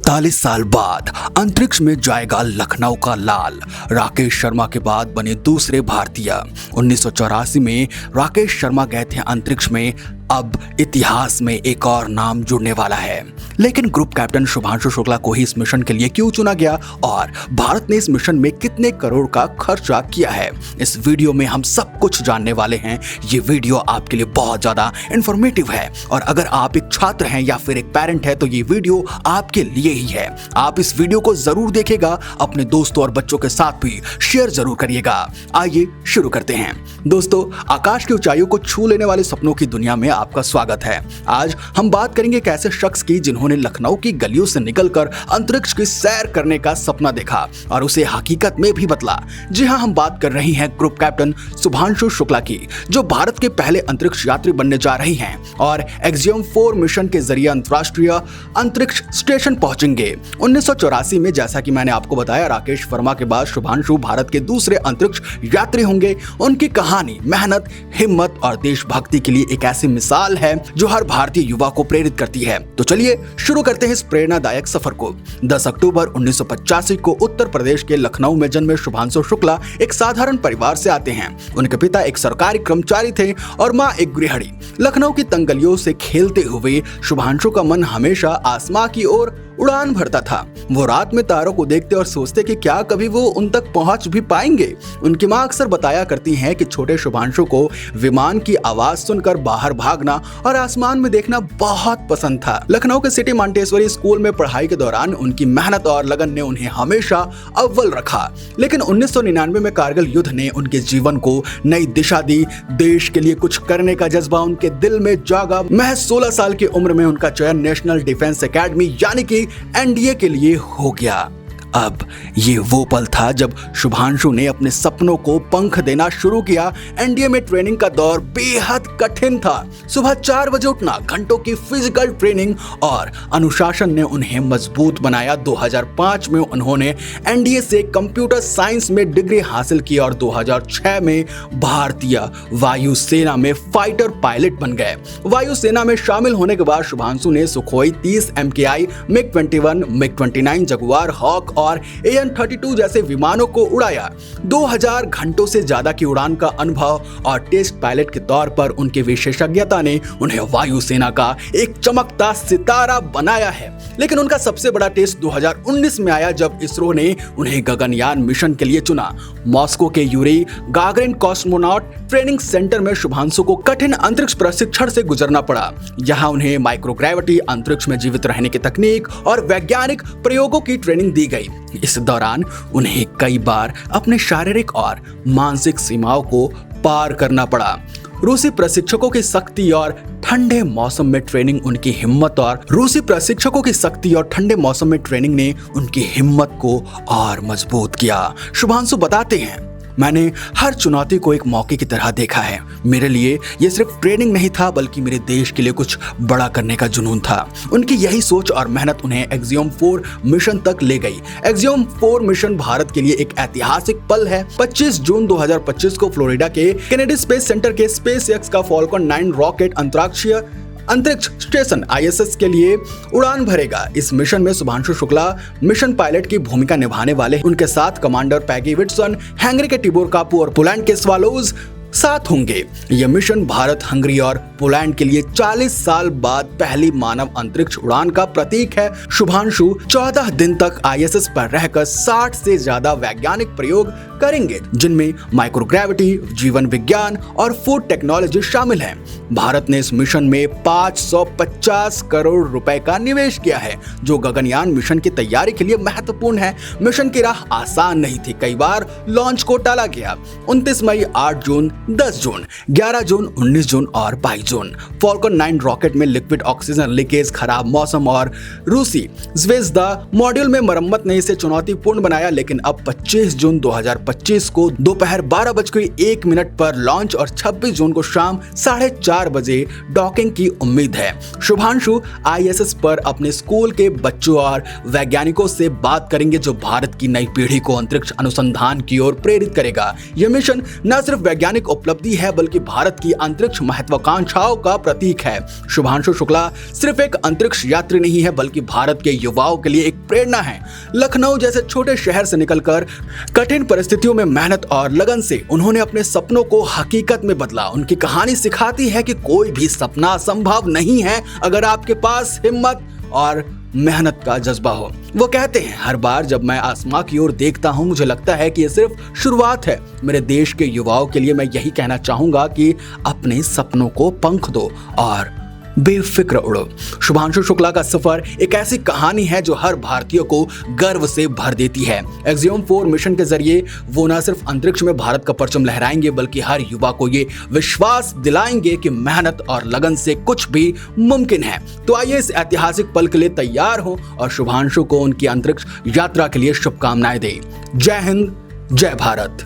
41 साल बाद अंतरिक्ष में जाएगा लखनऊ का लाल। राकेश शर्मा के बाद बने दूसरे भारतीय। 1984 में राकेश शर्मा गए थे अंतरिक्ष में। अब इतिहास में एक और नाम जुड़ने वाला है। लेकिन ग्रुप कैप्टन शुभांशु शुक्ला को ही इस मिशन के लिए क्यों चुना गया और भारत ने इस मिशन में कितने करोड़ का खर्चा किया है, इस वीडियो में हम सब कुछ जानने वाले हैं। ये वीडियो आपके लिए बहुत ज्यादा इंफॉर्मेटिव है और अगर आप एक छात्र हैं या फिर एक पेरेंट है तो ये वीडियो आपके लिए ही है। आप इस वीडियो को जरूर देखिएगा, अपने दोस्तों और बच्चों के साथ भी शेयर जरूर करिएगा। आइए शुरू करते हैं। दोस्तों, आकाश की ऊंचाइयों को छू लेने वाले सपनों की दुनिया में आपका स्वागत है। आज हम बात करेंगे एक ऐसे शख्स की जिन्होंने लखनऊ की गलियों से निकलकर अंतरिक्ष की सैर करने का सपना देखा और उसे हकीकत में भी बदला। जी हां, हम बात कर रही हैं ग्रुप कैप्टन शुभांशु शुक्ला की, जो भारत के पहले अंतरिक्ष यात्री बनने जा रही हैं और एक्सियम 4 मिशन के जरिए अंतरराष्ट्रीय अंतरिक्ष स्टेशन पहुंचेंगे। 1984 में, जैसा कि मैंने आपको बताया, राकेश वर्मा के बाद शुभांशु भारत के दूसरे अंतरिक्ष यात्री होंगे। उनकी कहानी मेहनत, हिम्मत और देशभक्ति के लिए एक ऐसी मिसाल है जो हर भारतीय युवा को प्रेरित करती है। तो चलिए शुरू करते हैं इस प्रेरणादायक सफर को। 10 अक्टूबर 1985 को उत्तर प्रदेश के लखनऊ में जन्मे शुभांशु शुक्ला एक साधारण परिवार से आते हैं। उनके पिता एक सरकारी कर्मचारी थे और मां एक गृहिणी। लखनऊ की तंग गलियों से खेलते हुए शुभांशु का मन हमेशा आसमां की ओर उड़ान भरता था। वो रात में तारों को देखते और सोचते कि क्या कभी वो उन तक पहुंच भी पाएंगे। उनकी मां अक्सर बताया करती हैं कि छोटे शुभांशु को विमान की आवाज सुनकर बाहर भागना और आसमान में देखना बहुत पसंद था। लखनऊ के सिटी मॉन्टेसरी स्कूल में पढ़ाई के दौरान उनकी मेहनत और लगन ने उन्हें हमेशा अव्वल रखा। लेकिन 1999 में कारगिल युद्ध ने उनके जीवन को नई दिशा दी। देश के लिए कुछ करने का जज्बा उनके दिल में जागा। महज 16 साल की उम्र में उनका चयन नेशनल डिफेंस एकेडमी यानी कि एनडीए के लिए हो गया। अब ये वो पल था जब शुभांशु ने अपने सपनों को पंख देना शुरू किया। एनडीए में ट्रेनिंग का दौर बेहद कठिन था। सुबह 4 बजे उठना, घंटों की फिजिकल ट्रेनिंग और अनुशासन ने उन्हें मजबूत बनाया। 2005 में उन्होंने एनडीए से कंप्यूटर साइंस में डिग्री हासिल की और 2006 में भारतीय वायुसेना में फाइटर पायलट बन गए। वायुसेना में शामिल होने के बाद शुभांशु ने सुखोई 30 MKI, मिग-21, मिग-29, जगुआर हॉक और AN-32 जैसे विमानों को उड़ाया। 2000 घंटों से ज्यादा की उड़ान का अनुभव और टेस्ट पायलट के तौर पर उनकी विशेषज्ञता ने उन्हें वायुसेना का एक चमकता सितारा बनाया है। लेकिन उनका सबसे बड़ा टेस्ट 2019 में आया जब इसरो ने उन्हें गगनयान मिशन के लिए चुना। मॉस्को के Yuri Gagarin cosmonaut training centre में शुभांशु को कठिन अंतरिक्ष प्रशिक्षण से गुजरना पड़ा। यहाँ उन्हें माइक्रोग्रेविटी, अंतरिक्ष में जीवित रहने की तकनीक और वैज्ञानिक प्रयोगों की ट्रेनिंग दी गई। इस दौरान उन्हें कई बार अपने शारीरिक और मानसिक सीमाओं को पार करना पड़ा। रूसी प्रशिक्षकों की सख्ती और ठंडे मौसम में ट्रेनिंग ने उनकी हिम्मत को और मजबूत किया। शुभांशु बताते हैं, मैंने हर चुनौती को एक मौके की तरह देखा है। मेरे लिए ये सिर्फ ट्रेनिंग नहीं था बल्कि मेरे देश के लिए कुछ बड़ा करने का जुनून था। उनकी यही सोच और मेहनत उन्हें एक्सियम 4 मिशन तक ले गई। एक्सियम 4 मिशन भारत के लिए एक ऐतिहासिक पल है। 25 जून 2025 को फ्लोरिडा के केनेडी स्पेस सेंटर के SpaceX का फॉल्कन 9 रॉकेट अंतरिक्ष स्टेशन ISS के लिए उड़ान भरेगा। इस मिशन में शुभांशु शुक्ला मिशन पायलट की भूमिका निभाने वाले। उनके साथ कमांडर पैगी विटसन, हंगरी के टिबोर कापू और पोलैंड के स्वालोज साथ होंगे। यह मिशन भारत, हंगरी और पोलैंड के लिए 40 साल बाद पहली मानव अंतरिक्ष उड़ान का प्रतीक है। शुभांशु 14 दिन तक ISS पर रहकर 60 से ज्यादा वैज्ञानिक प्रयोग करेंगे, जिनमें माइक्रोग्रेविटी, जीवन विज्ञान और फूड टेक्नोलॉजी शामिल है। भारत ने इस मिशन में 550 करोड़ रुपए का निवेश किया है, जो गगनयान मिशन की तैयारी के लिए महत्वपूर्ण है। मिशन की राह आसान नहीं थी, कई बार लॉन्च को टाला गया। 29 मई, 8 जून, 10 जून, 11 जून, 19 जून और 22 जून। फॉल्कन 9 रॉकेट में लिक्विड ऑक्सीजन लीकेज, खराब मौसम और रूसी ज़्वेज़दा मॉड्यूल में मरम्मत ने इसे चुनौतीपूर्ण बनाया। लेकिन अब 25 जून 2025 2025 को दोपहर 12:01 पर लॉन्च और 26 जून को शाम 4:30 बजे डॉकिंग की उम्मीद है। शुभांशु ISS पर अपने स्कूल के बच्चों और वैज्ञानिकों से बात करेंगे जो भारत की नई पीढ़ी को अंतरिक्ष अनुसंधान की ओर प्रेरित करेगा। यह मिशन न सिर्फ वैज्ञानिक उपलब्धि है बल्कि भारत की अंतरिक्ष महत्वाकांक्षाओं का प्रतीक है। शुभांशु शुक्ला सिर्फ एक अंतरिक्ष यात्री नहीं है बल्कि भारत के युवाओं के लिए एक प्रेरणा है। लखनऊ जैसे छोटे शहर से निकलकर कठिन परिस्थितियों में मेहनत और लगन से उन्होंने अपने सपनों को हकीकत में बदला। उनकी कहानी सिखाती है कि कोई भी सपना असंभव नहीं है अगर आपके पास हिम्मत और मेहनत का जज्बा हो। वो कहते हैं, हर बार जब मैं आसमां की ओर देखता हूं मुझे लगता है कि ये सिर्फ शुरुआत है। मेरे देश के युवाओं के लिए मैं यही कहना चाहूंगा कि अपने सपनों को पंख दो और बेफिक्र उड़ो। शुभांशु शुक्ला का सफर एक ऐसी कहानी है जो हर भारतीय को गर्व से भर देती है। एक्सियोम 4 मिशन के जरिए वो न सिर्फ अंतरिक्ष में भारत का परचम लहराएंगे बल्कि हर युवा को ये विश्वास दिलाएंगे कि मेहनत और लगन से कुछ भी मुमकिन है। तो आइए इस ऐतिहासिक पल के लिए तैयार हो और शुभांशु को उनकी अंतरिक्ष यात्रा के लिए शुभकामनाएं दें। जय हिंद, जय भारत।